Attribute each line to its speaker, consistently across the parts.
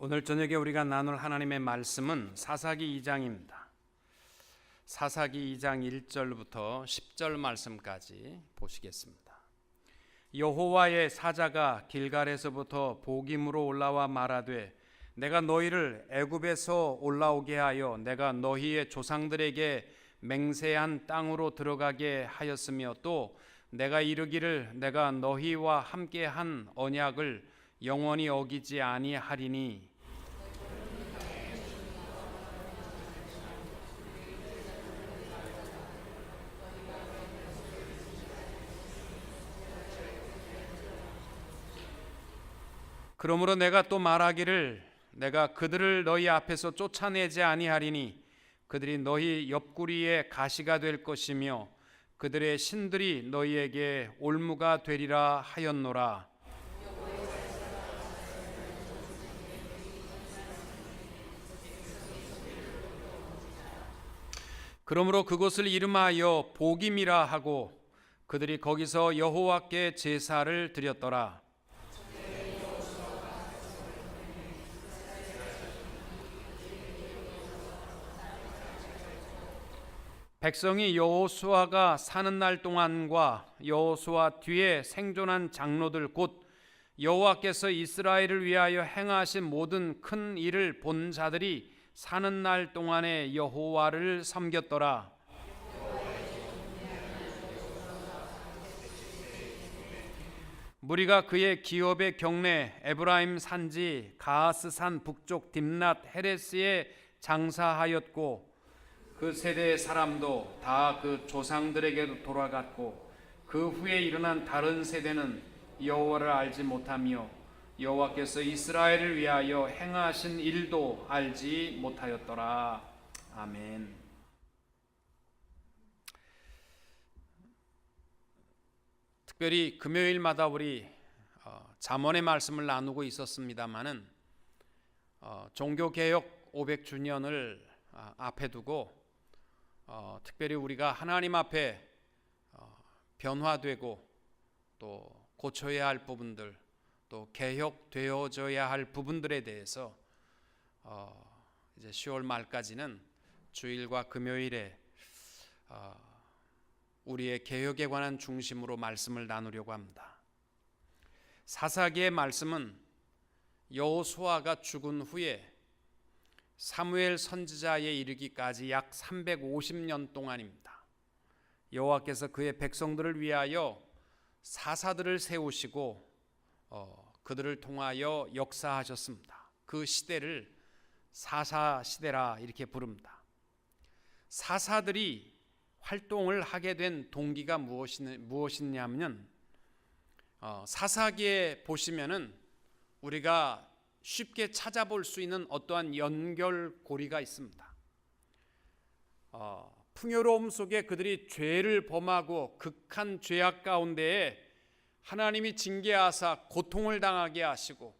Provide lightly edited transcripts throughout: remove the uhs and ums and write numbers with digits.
Speaker 1: 오늘 저녁에 우리가 나눌 하나님의 말씀은 사사기 2장입니다. 사사기 2장 1절부터 10절 말씀까지 보시겠습니다. 여호와의 사자가 길갈에서부터 보김으로 올라와 말하되 내가 너희를 애굽에서 올라오게 하여 내가 너희의 조상들에게 맹세한 땅으로 들어가게 하였으며 또 내가 이르기를 내가 너희와 함께한 언약을 영원히 어기지 아니하리니 그러므로 내가 또 말하기를 내가 그들을 너희 앞에서 쫓아내지 아니하리니 그들이 너희 옆구리에 가시가 될 것이며 그들의 신들이 너희에게 올무가 되리라 하였노라. 그러므로 그곳을 이름하여 보김이라 하고 그들이 거기서 여호와께 제사를 드렸더라. 백성이 여호수아가 사는 날 동안과 여호수아 뒤에 생존한 장로들 곧 여호와께서 이스라엘을 위하여 행하신 모든 큰 일을 본 자들이 사는 날 동안에 여호와를 섬겼더라. 무리가 그의 기업의 경내 에브라임 산지 가하스산 북쪽 딥낫 헤레스에 장사하였고 그 세대의 사람도 다 그 조상들에게도 돌아갔고 그 후에 일어난 다른 세대는 여호와를 알지 못하며 여호와께서 이스라엘을 위하여 행하신 일도 알지 못하였더라. 아멘. 특별히 금요일마다 우리 잠언의 말씀을 나누고 있었습니다마는 종교개혁 500주년을 앞에 두고 특별히 우리가 하나님 앞에 변화되고 또 고쳐야 할 부분들 또 개혁되어져야 할 부분들에 대해서 이제 10월 말까지는 주일과 금요일에 우리의 개혁에 관한 중심으로 말씀을 나누려고 합니다. 사사기의 말씀은 여호수아가 죽은 후에 사무엘 선지자에 이르기까지 약 350년 동안입니다. 여호와께서 그의 백성들을 위하여 사사들을 세우시고 그들을 통하여 역사하셨습니다. 그 시대를 사사 시대라 이렇게 부릅니다. 사사들이 활동을 하게 된 동기가 무엇이냐면 사사기에 보시면은 우리가 쉽게 찾아볼 수 있는 어떠한 연결고리가 있습니다. 풍요로움 속에 그들이 죄를 범하고 극한 죄악 가운데에 하나님이 징계하사 고통을 당하게 하시고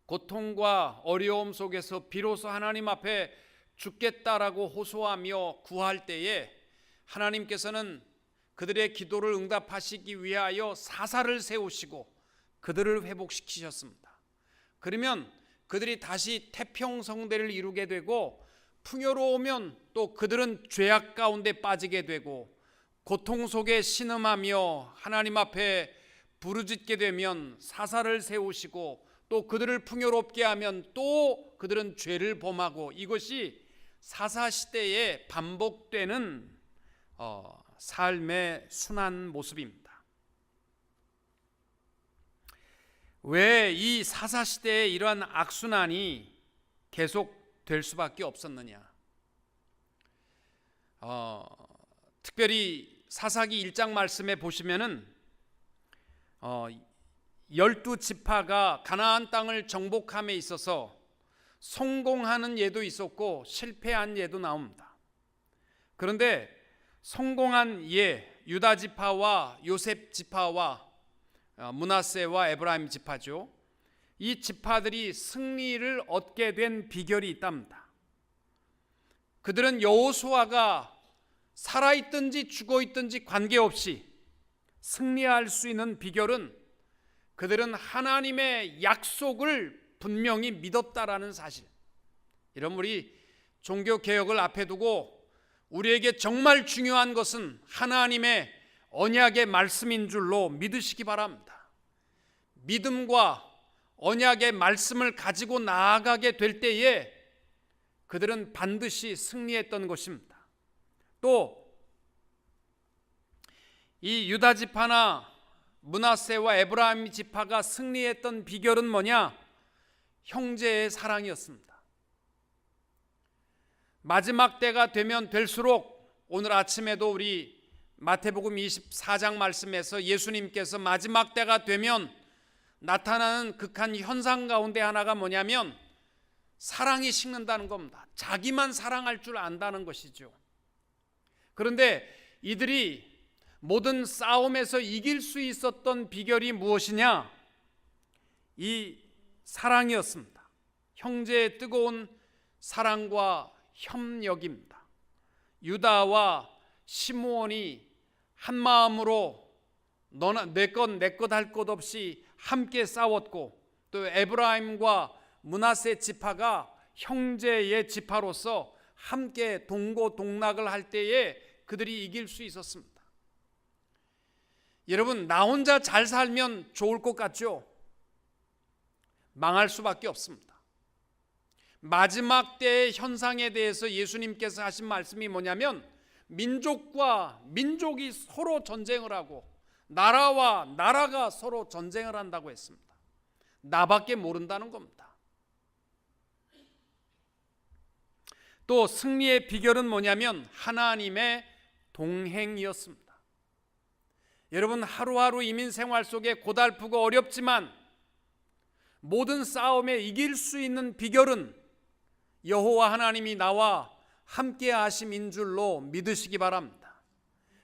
Speaker 1: 고통과 어려움 속에서 비로소 하나님 앞에 죽겠다라고 호소하며 구할 때에 하나님께서는 그들의 기도를 응답하시기 위하여 사사를 세우시고 그들을 회복시키셨습니다. 그러면 그들이 다시 태평성대를 이루게 되고 풍요로우면 또 그들은 죄악 가운데 빠지게 되고 고통 속에 신음하며 하나님 앞에 부르짖게 되면 사사를 세우시고 또 그들을 풍요롭게 하면 또 그들은 죄를 범하고 이것이 사사시대에 반복되는 삶의 순한 모습입니다. 왜 이 사사시대에 이러한 악순환이 계속될 수밖에 없었느냐? 특별히 사사기 1장 말씀에 보시면은 12지파가 가나안 땅을 정복함에 있어서 성공하는 예도 있었고 실패한 예도 나옵니다. 그런데 성공한 예, 유다지파와 요셉지파와 므낫세와 에브라임 지파죠. 이 지파들이 승리를 얻게 된 비결이 있답니다. 그들은 여호수아가 살아있든지 죽어있든지 관계없이 승리할 수 있는 비결은 그들은 하나님의 약속을 분명히 믿었다라는 사실. 이런 우리 종교개혁을 앞에 두고 우리에게 정말 중요한 것은 하나님의 언약의 말씀인 줄로 믿으시기 바랍니다. 믿음과 언약의 말씀을 가지고 나아가게 될 때에 그들은 반드시 승리했던 것입니다. 또 이 유다 지파나 므낫세와 에브라임 지파가 승리했던 비결은 뭐냐? 형제의 사랑이었습니다. 마지막 때가 되면 될수록, 오늘 아침에도 우리 마태복음 24장 말씀에서 예수님께서 마지막 때가 되면 나타나는 극한 현상 가운데 하나가 뭐냐면 사랑이 식는다는 겁니다. 자기만 사랑할 줄 안다는 것이죠. 그런데 이들이 모든 싸움에서 이길 수 있었던 비결이 무엇이냐? 이 사랑이었습니다. 형제의 뜨거운 사랑과 협력입니다. 유다와 시므온이 한 마음으로 너나 내 것 할 것 없이 함께 싸웠고, 또 에브라임과 므낫세 지파가 형제의 지파로서 함께 동고동락을 할 때에 그들이 이길 수 있었습니다. 여러분, 나 혼자 잘 살면 좋을 것 같죠? 망할 수밖에 없습니다. 마지막 때의 현상에 대해서 예수님께서 하신 말씀이 뭐냐면 민족과 민족이 서로 전쟁을 하고 나라와 나라가 서로 전쟁을 한다고 했습니다. 나밖에 모른다는 겁니다. 또 승리의 비결은 뭐냐면 하나님의 동행이었습니다. 여러분, 하루하루 이민 생활 속에 고달프고 어렵지만 모든 싸움에 이길 수 있는 비결은 여호와 하나님이 나와 함께 하심인 줄로 믿으시기 바랍니다.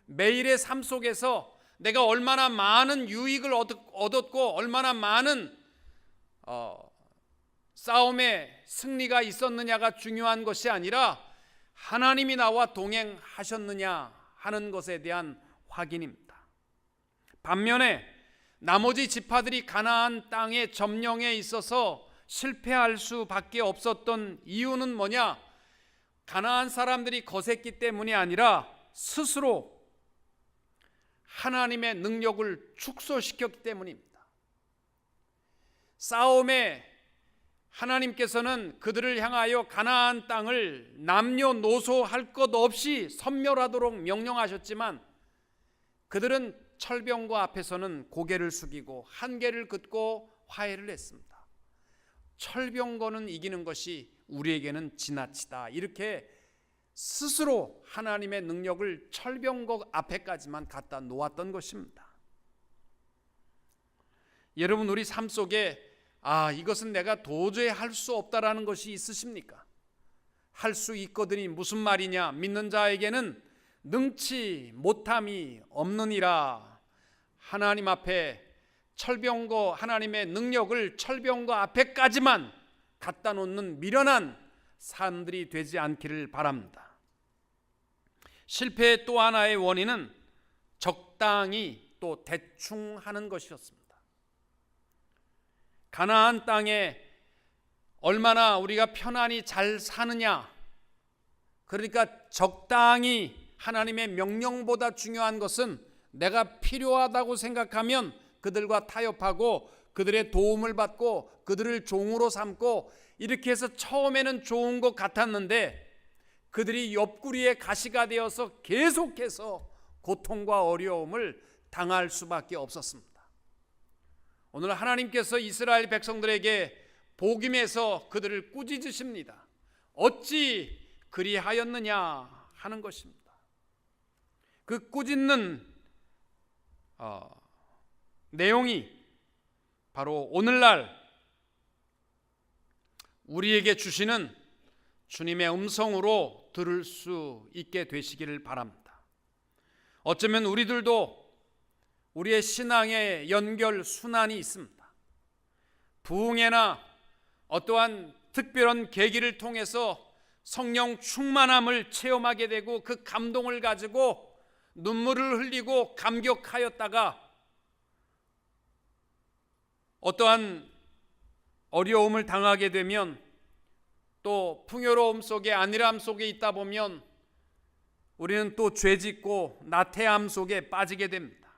Speaker 1: 매일의 삶 속에서 내가 얼마나 많은 유익을 얻었고 얼마나 많은 싸움의 승리가 있었느냐가 중요한 것이 아니라 하나님이 나와 동행하셨느냐 하는 것에 대한 확인입니다. 반면에 나머지 지파들이 가나안 땅의 점령에 있어서 실패할 수밖에 없었던 이유는 뭐냐? 가나안 사람들이 거셌기 때문이 아니라 스스로 하나님의 능력을 축소시켰기 때문입니다. 싸움에 하나님께서는 그들을 향하여 가나안 땅을 남녀노소할 것 없이 섬멸하도록 명령하셨지만 그들은 철병거 앞에서는 고개를 숙이고 한계를 긋고 화해를 했습니다. 철병거는 이기는 것이 우리에게는 지나치다, 이렇게 스스로 하나님의 능력을 철병거 앞에까지만 갖다 놓았던 것입니다. 여러분, 우리 삶 속에 이것은 내가 도저히 할 수 없다라는 것이 있으십니까? 할 수 있거든이 무슨 말이냐? 믿는 자에게는 능치 못함이 없느니라. 하나님 앞에 철병거, 하나님의 능력을 철병거 앞에까지만 갖다 놓는 미련한 사람들이 되지 않기를 바랍니다. 실패의 또 하나의 원인은 적당히 또 대충 하는 것이었습니다. 가나안 땅에 얼마나 우리가 편안히 잘 사느냐, 그러니까 적당히, 하나님의 명령보다 중요한 것은 내가 필요하다고 생각하면 그들과 타협하고 그들의 도움을 받고 그들을 종으로 삼고, 이렇게 해서 처음에는 좋은 것 같았는데 그들이 옆구리에 가시가 되어서 계속해서 고통과 어려움을 당할 수밖에 없었습니다. 오늘 하나님께서 이스라엘 백성들에게 복임해서 그들을 꾸짖으십니다. 어찌 그리하였느냐 하는 것입니다. 그 꾸짖는 내용이 바로 오늘날 우리에게 주시는 주님의 음성으로 들을 수 있게 되시기를 바랍니다. 어쩌면 우리들도 우리의 신앙의 연결 순환이 있습니다. 부흥회나 어떠한 특별한 계기를 통해서 성령 충만함을 체험하게 되고 그 감동을 가지고 눈물을 흘리고 감격하였다가 어떠한 어려움을 당하게 되면, 또 풍요로움 속에, 안일함 속에 있다 보면 우리는 또 죄짓고 나태함 속에 빠지게 됩니다.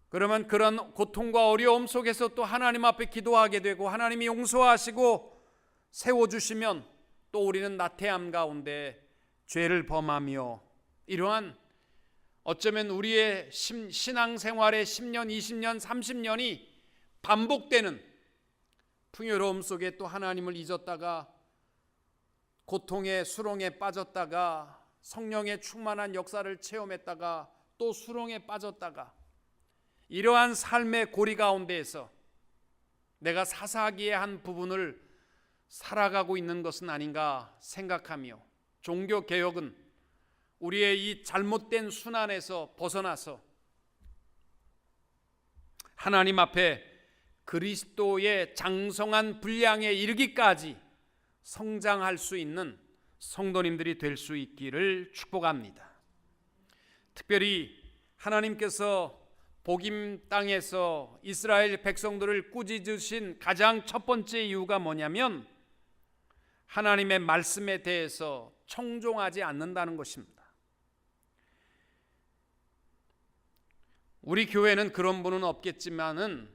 Speaker 1: 그러면 그런 고통과 어려움 속에서 또 하나님 앞에 기도하게 되고, 하나님이 용서하시고 세워주시면 또 우리는 나태함 가운데 죄를 범하며, 이러한 어쩌면 우리의 신앙생활의 10년, 20년, 30년이 반복되는 풍요로움 속에 또 하나님을 잊었다가, 고통의 수렁에 빠졌다가, 성령의 충만한 역사를 체험했다가 또 수렁에 빠졌다가, 이러한 삶의 고리 가운데에서 내가 사사기의 한 부분을 살아가고 있는 것은 아닌가 생각하며, 종교개혁은 우리의 이 잘못된 순환에서 벗어나서 하나님 앞에 그리스도의 장성한 분량에 이르기까지 성장할 수 있는 성도님들이 될 수 있기를 축복합니다. 특별히 하나님께서 복임 땅에서 이스라엘 백성들을 꾸짖으신 가장 첫 번째 이유가 뭐냐면, 하나님의 말씀에 대해서 청종하지 않는다는 것입니다. 우리 교회는 그런 분은 없겠지만은,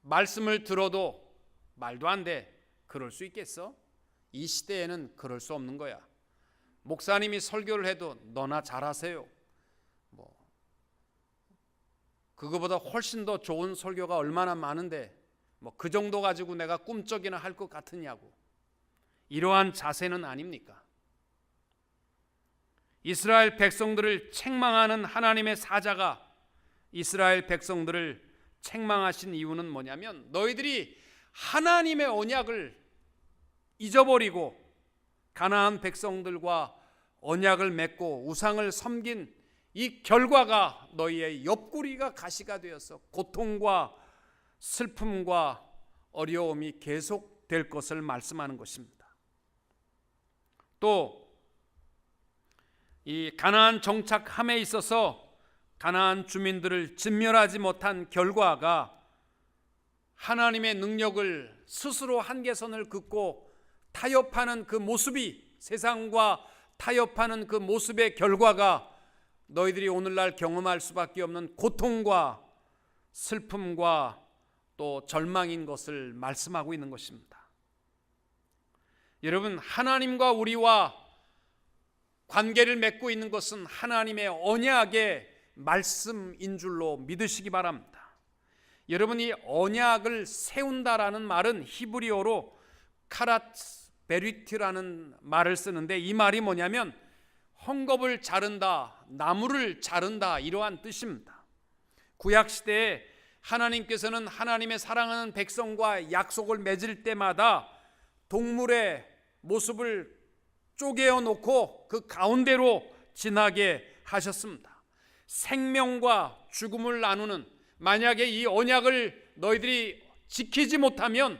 Speaker 1: 말씀을 들어도 말도 안 돼, 그럴 수 있겠어? 이 시대에는 그럴 수 없는 거야. 목사님이 설교를 해도 너나 잘하세요, 그거보다 훨씬 더 좋은 설교가 얼마나 많은데 그 정도 가지고 내가 꿈쩍이나 할 것 같으냐고. 이러한 자세는 아닙니까? 이스라엘 백성들을 책망하는 하나님의 사자가 이스라엘 백성들을 책망하신 이유는 뭐냐면, 너희들이 하나님의 언약을 잊어버리고 가나안 백성들과 언약을 맺고 우상을 섬긴 이 결과가 너희의 옆구리가 가시가 되어서 고통과 슬픔과 어려움이 계속될 것을 말씀하는 것입니다. 또 이 가나안 정착함에 있어서 가나안 주민들을 진멸하지 못한 결과가 하나님의 능력을 스스로 한계선을 긋고 타협하는 그 모습이, 세상과 타협하는 그 모습의 결과가 너희들이 오늘날 경험할 수밖에 없는 고통과 슬픔과 또 절망인 것을 말씀하고 있는 것입니다. 여러분, 하나님과 우리와 관계를 맺고 있는 것은 하나님의 언약의 말씀인 줄로 믿으시기 바랍니다. 여러분이 언약을 세운다라는 말은 히브리어로 카라츠 베리티라는 말을 쓰는데, 이 말이 뭐냐면 헝겊을 자른다, 나무를 자른다, 이러한 뜻입니다. 구약시대에 하나님께서는 하나님의 사랑하는 백성과 약속을 맺을 때마다 동물의 모습을 쪼개어 놓고 그 가운데로 지나게 하셨습니다. 생명과 죽음을 나누는, 만약에 이 언약을 너희들이 지키지 못하면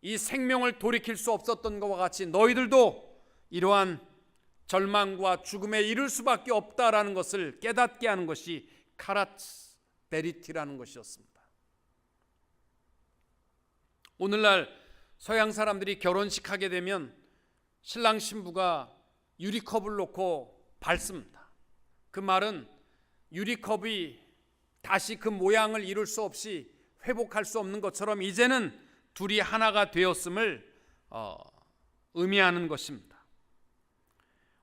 Speaker 1: 이 생명을 돌이킬 수 없었던 것과 같이 너희들도 이러한 절망과 죽음에 이를 수밖에 없다라는 것을 깨닫게 하는 것이 카라츠 베리티라는 것이었습니다. 오늘날 서양 사람들이 결혼식 하게 되면 신랑 신부가 유리컵을 놓고 밟습니다. 그 말은 유리컵이 다시 그 모양을 이룰 수 없이 회복할 수 없는 것처럼 이제는 둘이 하나가 되었음을 의미하는 것입니다.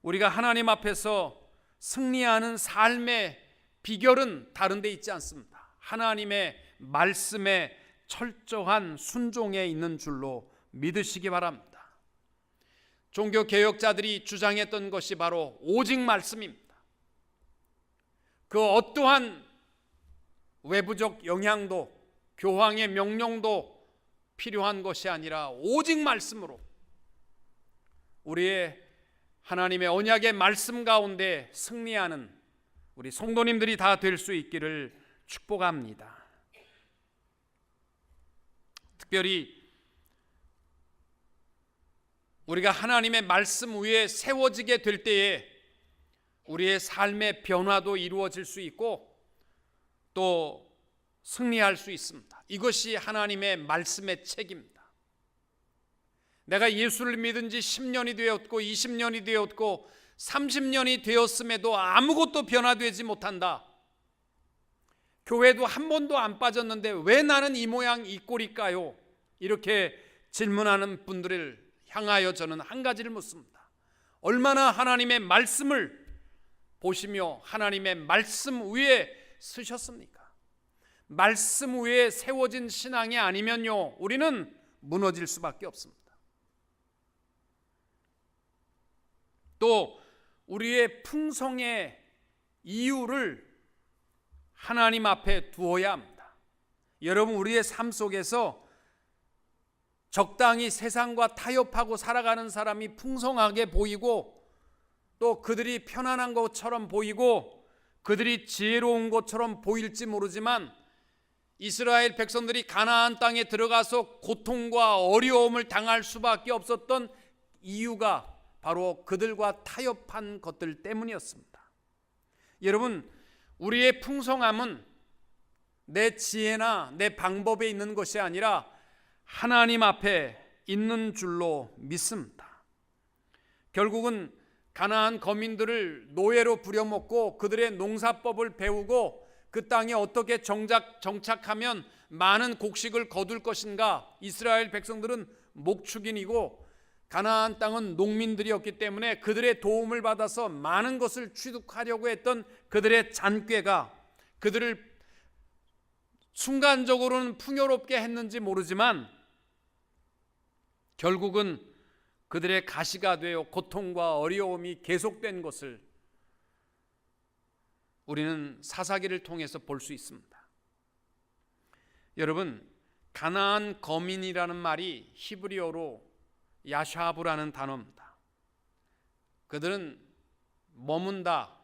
Speaker 1: 우리가 하나님 앞에서 승리하는 삶의 비결은 다른 데 있지 않습니다. 하나님의 말씀에 철저한 순종에 있는 줄로 믿으시기 바랍니다. 종교 개혁자들이 주장했던 것이 바로 오직 말씀입니다. 그 어떠한 외부적 영향도, 교황의 명령도 필요한 것이 아니라 오직 말씀으로 우리의 하나님의 언약의 말씀 가운데 승리하는 우리 성도님들이 다 될 수 있기를 축복합니다. 특별히 우리가 하나님의 말씀 위에 세워지게 될 때에 우리의 삶의 변화도 이루어질 수 있고, 또 승리할 수 있습니다. 이것이 하나님의 말씀의 책입니다. 내가 예수를 믿은 지 10년이 되었고 20년이 되었고 30년이 되었음에도 아무것도 변화되지 못한다. 교회도 한 번도 안 빠졌는데 왜 나는 이 모양 이 꼴일까요? 이렇게 질문하는 분들을 향하여 저는 한 가지를 묻습니다. 얼마나 하나님의 말씀을 보시며 하나님의 말씀 위에 서셨습니까? 말씀 위에 세워진 신앙이 아니면요, 우리는 무너질 수밖에 없습니다. 또 우리의 풍성의 이유를 하나님 앞에 두어야 합니다. 여러분, 우리의 삶 속에서 적당히 세상과 타협하고 살아가는 사람이 풍성하게 보이고 또 그들이 편안한 것처럼 보이고 그들이 지혜로운 것처럼 보일지 모르지만 이스라엘 백성들이 가나안 땅에 들어가서 고통과 어려움을 당할 수밖에 없었던 이유가 바로 그들과 타협한 것들 때문이었습니다. 여러분, 우리의 풍성함은 내 지혜나 내 방법에 있는 것이 아니라 하나님 앞에 있는 줄로 믿습니다. 결국은 가나안 거민들을 노예로 부려먹고 그들의 농사법을 배우고 그 땅에 어떻게 정착하면 많은 곡식을 거둘 것인가. 이스라엘 백성들은 목축인이고 가나안 땅은 농민들이었기 때문에 그들의 도움을 받아서 많은 것을 취득하려고 했던 그들의 잔꾀가 그들을 순간적으로는 풍요롭게 했는지 모르지만 결국은 그들의 가시가 되어 고통과 어려움이 계속된 것을 우리는 사사기를 통해서 볼 수 있습니다. 여러분, 가나안 거민이라는 말이 히브리어로 야샤브라는 단어입니다. 그들은 머문다,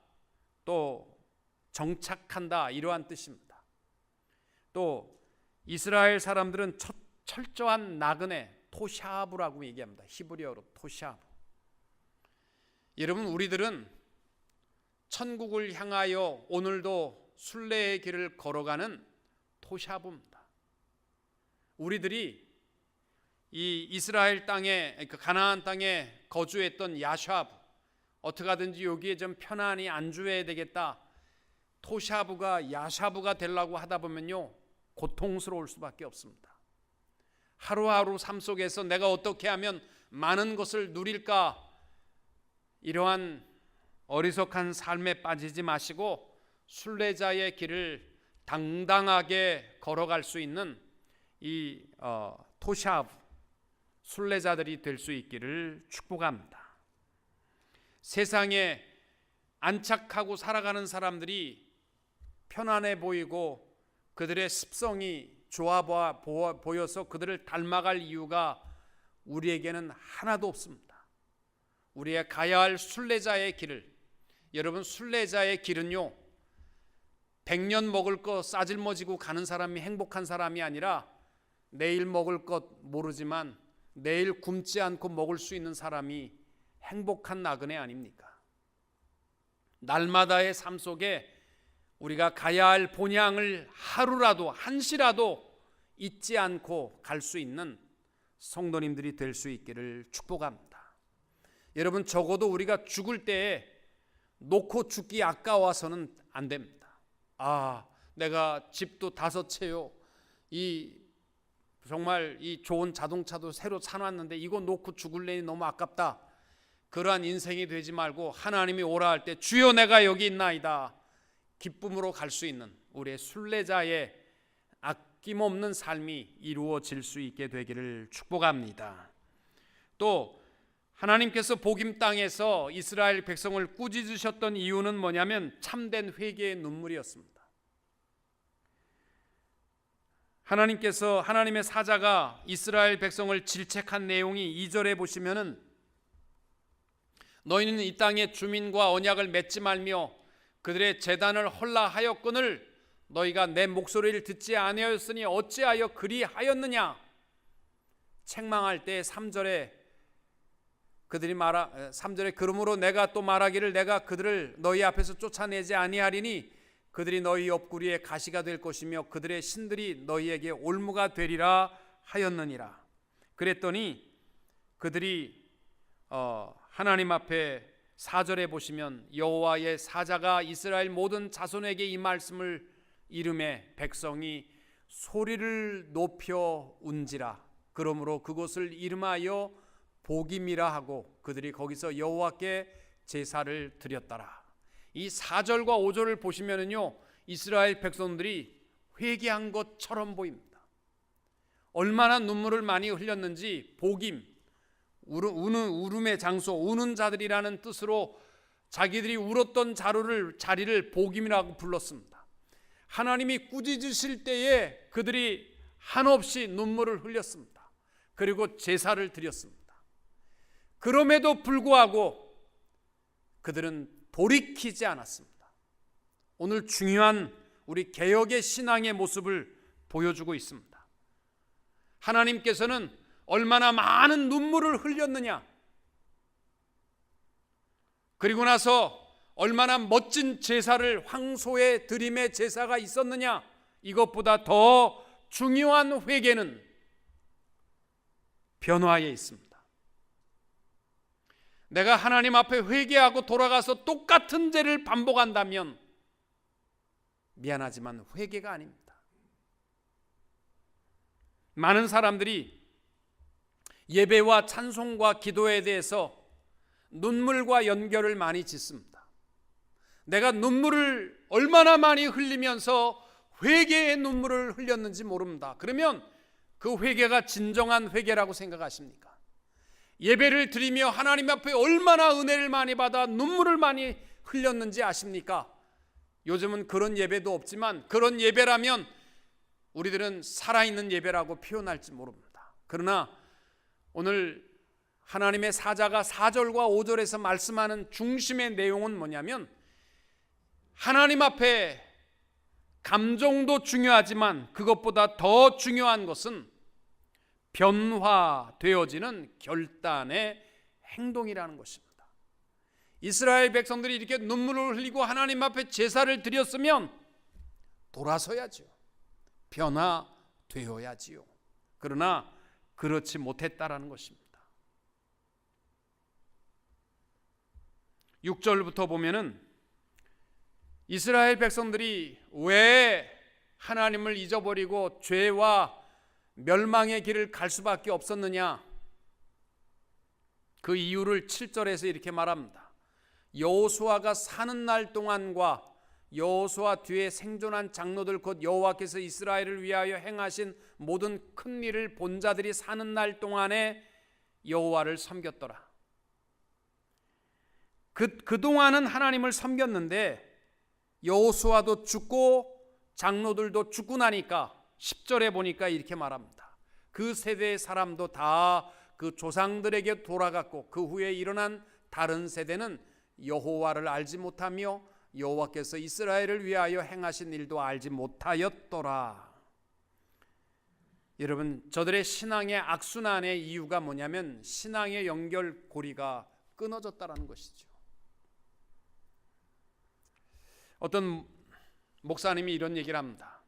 Speaker 1: 또 정착한다, 이러한 뜻입니다. 또 이스라엘 사람들은 철저한 나그네, 토샤브라고 얘기합니다. 히브리어로 토샤브. 여러분, 우리들은 천국을 향하여 오늘도 순례의 길을 걸어가는 토샤브입니다. 우리들이 이 이스라엘 땅에, 그 가나안 땅에 거주했던 야샤브, 어떻게 하든지 여기에 좀 편안히 안주해야 되겠다, 토샤브가 야샤브가 되려고 하다 보면요, 고통스러울 수밖에 없습니다. 하루하루 삶 속에서 내가 어떻게 하면 많은 것을 누릴까, 이러한 어리석한 삶에 빠지지 마시고 순례자의 길을 당당하게 걸어갈 수 있는 이 토샤브, 순례자들이 될 수 있기를 축복합니다. 세상에 안착하고 살아가는 사람들이 편안해 보이고 그들의 습성이 좋아 보여서 그들을 닮아갈 이유가 우리에게는 하나도 없습니다. 우리의 가야 할 순례자의 길을, 여러분, 순례자의 길은요, 100년 먹을 거 싸질머지고 가는 사람이 행복한 사람이 아니라 내일 먹을 것 모르지만 내일 굶지 않고 먹을 수 있는 사람이 행복한 나그네 아닙니까? 날마다의 삶 속에 우리가 가야 할 본향을 하루라도 한시라도 잊지 않고 갈 수 있는 성도님들이 될 수 있기를 축복합니다. 여러분, 적어도 우리가 죽을 때에 놓고 죽기 아까워서는 안 됩니다. 내가 집도 5채요, 정말 이 좋은 자동차도 새로 사놨는데 이거 놓고 죽을래니 너무 아깝다, 그러한 인생이 되지 말고 하나님이 오라 할 때 주여 내가 여기 있나이다, 기쁨으로 갈 수 있는 우리의 순례자의 아낌없는 삶이 이루어질 수 있게 되기를 축복합니다. 또 하나님께서 복임 땅에서 이스라엘 백성을 꾸짖으셨던 이유는 뭐냐면 참된 회개의 눈물이었습니다. 하나님께서, 하나님의 사자가 이스라엘 백성을 질책한 내용이 2절에 보시면은 너희는 이 땅의 주민과 언약을 맺지 말며 그들의 제단을 헐라하였거늘 너희가 내 목소리를 듣지 아니하였으니 어찌하여 그리하였느냐. 책망할 때 3절에 그러므로 내가 또 말하기를 내가 그들을 너희 앞에서 쫓아내지 아니하리니 그들이 너희 옆구리에 가시가 될 것이며 그들의 신들이 너희에게 올무가 되리라 하였느니라. 그랬더니 그들이 하나님 앞에 4절에 보시면 여호와의 사자가 이스라엘 모든 자손에게 이 말씀을 이름에 백성이 소리를 높여 운지라. 그러므로 그곳을 이름하여 복임이라 하고 그들이 거기서 여호와께 제사를 드렸더라. 이 4절과 5절을 보시면은요, 이스라엘 백성들이 회개한 것처럼 보입니다. 얼마나 눈물을 많이 흘렸는지 복임, 울음의 장소, 우는 자들이라는 뜻으로 자기들이 울었던 자리를 복임이라고 불렀습니다. 하나님이 꾸짖으실 때에 그들이 한없이 눈물을 흘렸습니다. 그리고 제사를 드렸습니다. 그럼에도 불구하고 그들은 돌이키지 않았습니다. 오늘 중요한 우리 개역의 신앙의 모습을 보여주고 있습니다. 하나님께서는 얼마나 많은 눈물을 흘렸느냐, 그리고 나서 얼마나 멋진 제사를, 황소의 드림의 제사가 있었느냐, 이것보다 더 중요한 회개는 변화에 있습니다. 내가 하나님 앞에 회개하고 돌아가서 똑같은 죄를 반복한다면 미안하지만 회개가 아닙니다. 많은 사람들이 예배와 찬송과 기도에 대해서 눈물과 연결을 많이 짓습니다. 내가 눈물을 얼마나 많이 흘리면서 회개의 눈물을 흘렸는지 모릅니다. 그러면 그 회개가 진정한 회개라고 생각하십니까? 예배를 드리며 하나님 앞에 얼마나 은혜를 많이 받아 눈물을 많이 흘렸는지 아십니까? 요즘은 그런 예배도 없지만 그런 예배라면 우리들은 살아있는 예배라고 표현할지 모릅니다. 그러나 오늘 하나님의 사자가 4절과 5절에서 말씀하는 중심의 내용은 뭐냐면, 하나님 앞에 감정도 중요하지만 그것보다 더 중요한 것은 변화되어지는 결단의 행동이라는 것입니다. 이스라엘 백성들이 이렇게 눈물을 흘리고 하나님 앞에 제사를 드렸으면 돌아서야지요. 변화되어야지요. 그러나 그렇지 못했다라는 것입니다. 6절부터 보면은 이스라엘 백성들이 왜 하나님을 잊어버리고 죄와 멸망의 길을 갈 수밖에 없었느냐, 그 이유를 7절에서 이렇게 말합니다. 여호수아가 사는 날 동안과 여호수아 뒤에 생존한 장로들 곧 여호와께서 이스라엘을 위하여 행하신 모든 큰 일을 본 자들이 사는 날 동안에 여호와를 섬겼더라. 그동안은 하나님을 섬겼는데 여호수아도 죽고 장로들도 죽고 나니까 10절에 보니까 이렇게 말합니다. 그 세대의 사람도 다 그 조상들에게 돌아갔고 그 후에 일어난 다른 세대는 여호와를 알지 못하며 여호와께서 이스라엘을 위하여 행하신 일도 알지 못하였더라. 여러분, 저들의 신앙의 악순환의 이유가 뭐냐면 신앙의 연결고리가 끊어졌다라는 것이죠. 어떤 목사님이 이런 얘기를 합니다.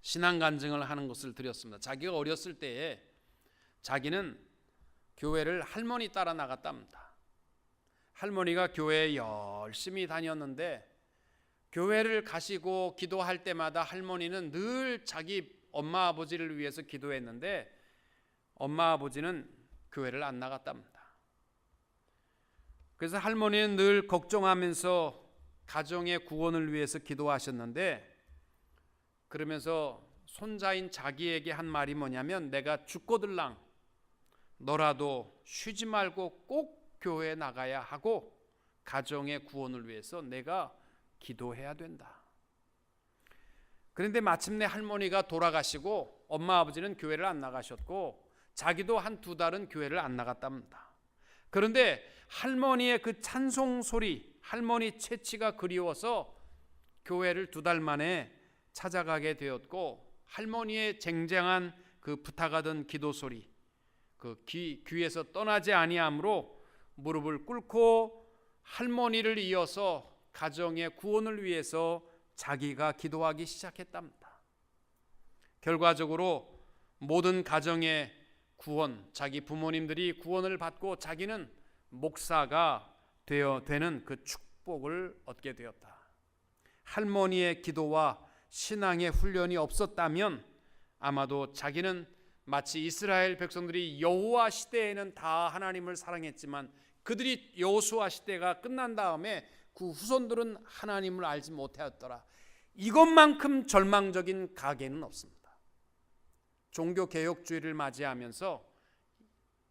Speaker 1: 신앙 간증을 하는 것을 드렸습니다. 자기가 어렸을 때에 자기는 교회를 할머니 따라 나갔답니다. 할머니가 교회에 열심히 다녔는데 교회를 가시고 기도할 때마다 할머니는 늘 자기 엄마 아버지를 위해서 기도했는데 엄마 아버지는 교회를 안 나갔답니다. 그래서 할머니는 늘 걱정하면서 가정의 구원을 위해서 기도하셨는데, 그러면서 손자인 자기에게 한 말이 뭐냐면, 내가 죽고들랑 너라도 쉬지 말고 꼭 교회에 나가야 하고 가정의 구원을 위해서 내가 기도해야 된다. 그런데 마침내 할머니가 돌아가시고 엄마 아버지는 교회를 안 나가셨고 자기도 한 2달은 교회를 안 나갔답니다. 그런데 할머니의 그 찬송 소리, 할머니 채취가 그리워서 교회를 2달 만에 찾아가게 되었고, 할머니의 쟁쟁한 그 부탁하던 기도 소리, 그 귀에서 떠나지 아니하므로 무릎을 꿇고 할머니를 이어서 가정의 구원을 위해서 자기가 기도하기 시작했답니다. 결과적으로 모든 가정의 구원, 자기 부모님들이 구원을 받고 자기는 목사가 되는 그 축복을 얻게 되었다. 할머니의 기도와 신앙의 훈련이 없었다면 아마도 자기는 마치 이스라엘 백성들이 여호와 시대에는 다 하나님을 사랑했지만 그들이 여호수아 시대가 끝난 다음에 그 후손들은 하나님을 알지 못하였더라. 이것만큼 절망적인 가계는 없습니다. 종교개혁주의를 맞이하면서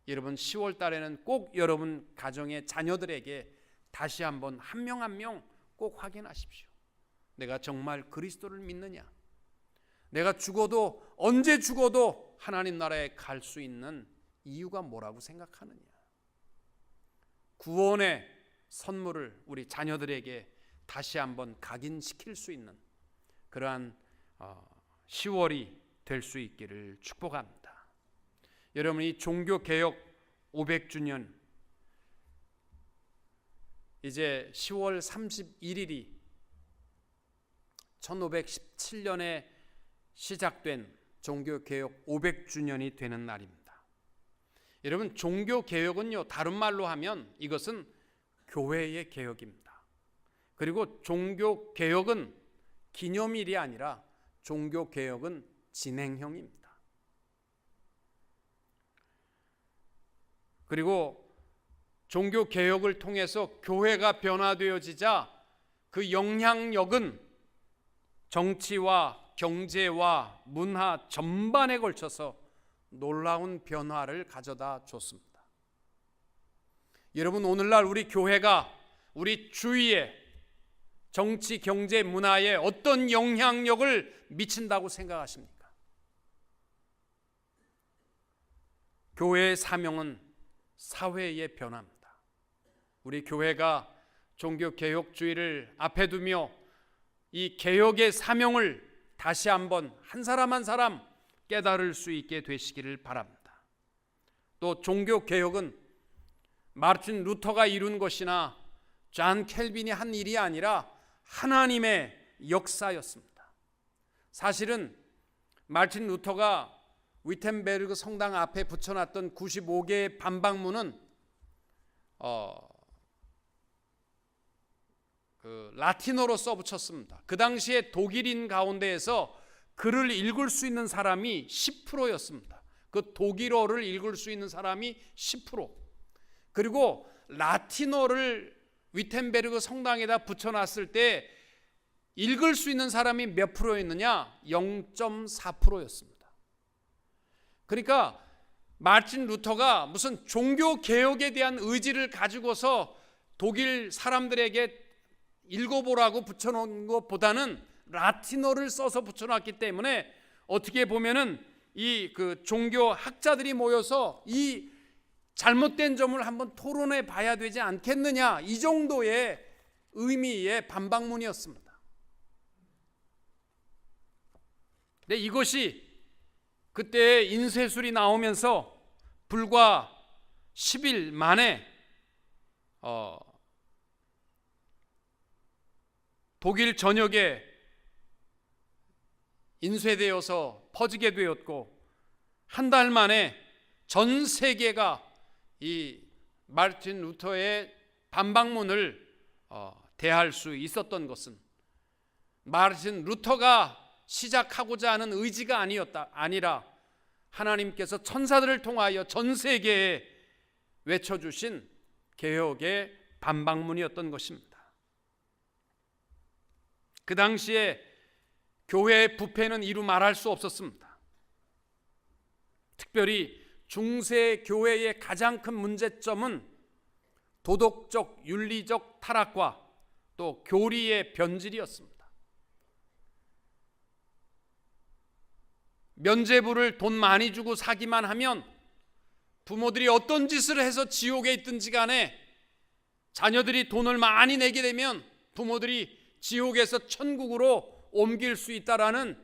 Speaker 1: 여러분 10월 달에는 꼭 여러분 가정의 자녀들에게 다시 한번 한 명 한 명 꼭 확인하십시오. 내가 정말 그리스도를 믿느냐? 내가 죽어도 언제 죽어도 하나님 나라에 갈 수 있는 이유가 뭐라고 생각하느냐? 구원의 선물을 우리 자녀들에게 다시 한번 각인시킬 수 있는 그러한 10월이 될 수 있기를 축복합니다. 여러분이 종교개혁 500주년 이제 10월 31일이 1517년에 시작된 종교개혁 500주년이 되는 날입니다. 여러분 종교개혁은요 다른 말로 하면 이것은 교회의 개혁입니다. 그리고 종교개혁은 기념일이 아니라 종교개혁은 진행형입니다. 그리고 종교개혁을 통해서 교회가 변화되어지자 그 영향력은 정치와 경제와 문화 전반에 걸쳐서 놀라운 변화를 가져다 줬습니다. 여러분 오늘날 우리 교회가 우리 주위에 정치, 경제, 문화에 어떤 영향력을 미친다고 생각하십니까? 교회의 사명은 사회의 변화입니다. 우리 교회가 종교개혁주의를 앞에 두며 이 개혁의 사명을 다시 한번 한 사람 한 사람 깨달을 수 있게 되시기를 바랍니다. 또 종교개혁은 마르틴 루터가 이룬 것이나 존 켈빈이 한 일이 아니라 하나님의 역사였습니다. 사실은 마르틴 루터가 위텐베르그 성당 앞에 붙여놨던 95개의 반박문은 라틴어로 써붙였습니다. 그 당시에 독일인 가운데에서 글을 읽을 수 있는 사람이 10%였습니다. 그 독일어를 읽을 수 있는 사람이 10%. 그리고 라틴어를 위텐베르그 성당에다 붙여놨을 때 읽을 수 있는 사람이 몇 프로였느냐? 0.4%였습니다. 그러니까 마르틴 루터가 무슨 종교개혁에 대한 의지를 가지고서 독일 사람들에게 읽어보라고 붙여놓은 것보다는 라틴어를 써서 붙여놨기 때문에 어떻게 보면은 이 그 종교학자들이 모여서 이 잘못된 점을 한번 토론해 봐야 되지 않겠느냐, 이 정도의 의미의 반박문이었습니다. 근데 이것이 그때 인쇄술이 나오면서 불과 10일 만에 독일 전역에 인쇄되어서 퍼지게 되었고 한 달 만에 전 세계가 이 마르틴 루터의 반박문을 대할 수 있었던 것은 마르틴 루터가 시작하고자 하는 의지가 아니라 하나님께서 천사들을 통하여 전 세계에 외쳐주신 개혁의 반박문이었던 것입니다. 그 당시에 교회의 부패는 이루 말할 수 없었습니다. 특별히 중세 교회의 가장 큰 문제점은 도덕적, 윤리적 타락과 또 교리의 변질이었습니다. 면죄부를 돈 많이 주고 사기만 하면 부모들이 어떤 짓을 해서 지옥에 있든지 간에 자녀들이 돈을 많이 내게 되면 부모들이 지옥에서 천국으로 옮길 수 있다라는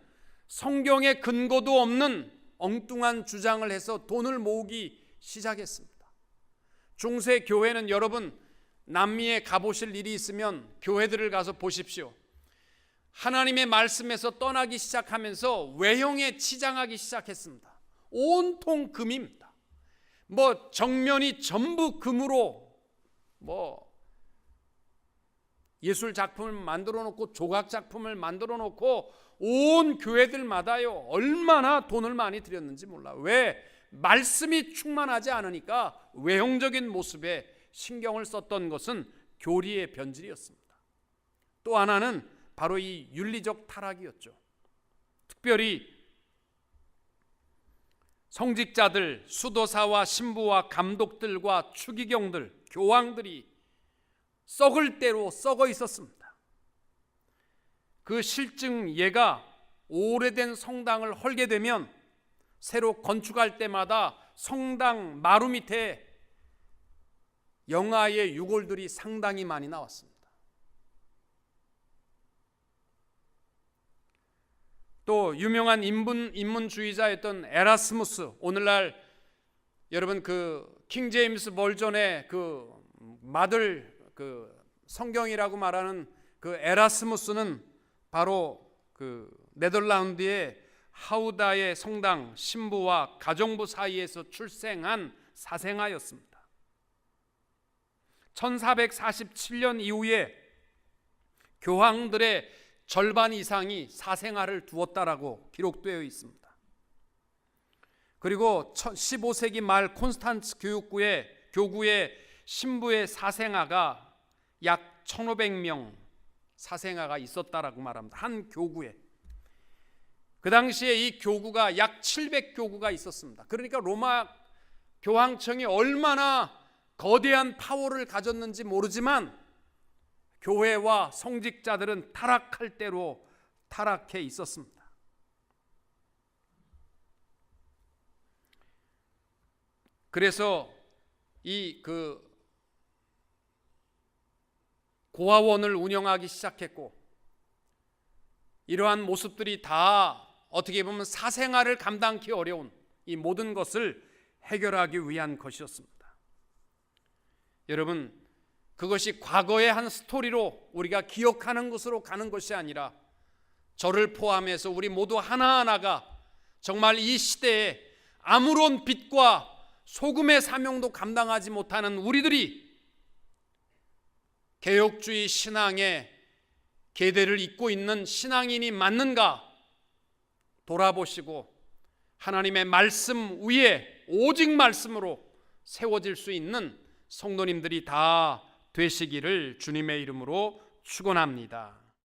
Speaker 1: 성경에 근거도 없는 엉뚱한 주장을 해서 돈을 모으기 시작했습니다. 중세 교회는 여러분 남미에 가보실 일이 있으면 교회들을 가서 보십시오. 하나님의 말씀에서 떠나기 시작하면서 외형에 치장하기 시작했습니다. 온통 금입니다. 정면이 전부 금으로 예술 작품을 만들어 놓고 조각 작품을 만들어 놓고 온 교회들마다요 얼마나 돈을 많이 들였는지 몰라. 왜? 말씀이 충만하지 않으니까 외형적인 모습에 신경을 썼던 것은 교리의 변질이었습니다. 또 하나는 바로 이 윤리적 타락이었죠. 특별히 성직자들, 수도사와 신부와 감독들과 추기경들, 교황들이 썩을 대로 썩어 있었습니다. 그 실증 예가 오래된 성당을 헐게 되면 새로 건축할 때마다 성당 마루 밑에 영아의 유골들이 상당히 많이 나왔습니다. 또 유명한 인문주의자였던 에라스무스, 오늘날 여러분 그 킹제임스 버전의 그 마들 그 성경이라고 말하는 그 에라스무스는 바로 그 네덜란드의 하우다의 성당 신부와 가정부 사이에서 출생한 사생아였습니다. 1447년 이후에 교황들의 절반 이상이 사생아를 두었다라고 기록되어 있습니다. 그리고 15세기 말 콘스탄츠 교구의 신부의 사생아가 약 1500명 사생아가 있었다라고 말합니다. 한 교구에. 그 당시에 이 교구가 약 700교구가 있었습니다. 그러니까 로마 교황청이 얼마나 거대한 파워를 가졌는지 모르지만 교회와 성직자들은 타락할 대로 타락해 있었습니다. 그래서 이 고아원을 운영하기 시작했고, 이러한 모습들이 다 어떻게 보면 사생활을 감당하기 어려운 이 모든 것을 해결하기 위한 것이었습니다. 여러분, 그것이 과거의 한 스토리로 우리가 기억하는 것으로 가는 것이 아니라 저를 포함해서 우리 모두 하나하나가 정말 이 시대에 아무런 빛과 소금의 사명도 감당하지 못하는 우리들이 개혁주의 신앙의 계대를 잇고 있는 신앙인이 맞는가 돌아보시고 하나님의 말씀 위에 오직 말씀으로 세워질 수 있는 성도님들이 다 되시기를 주님의 이름으로 축원합니다.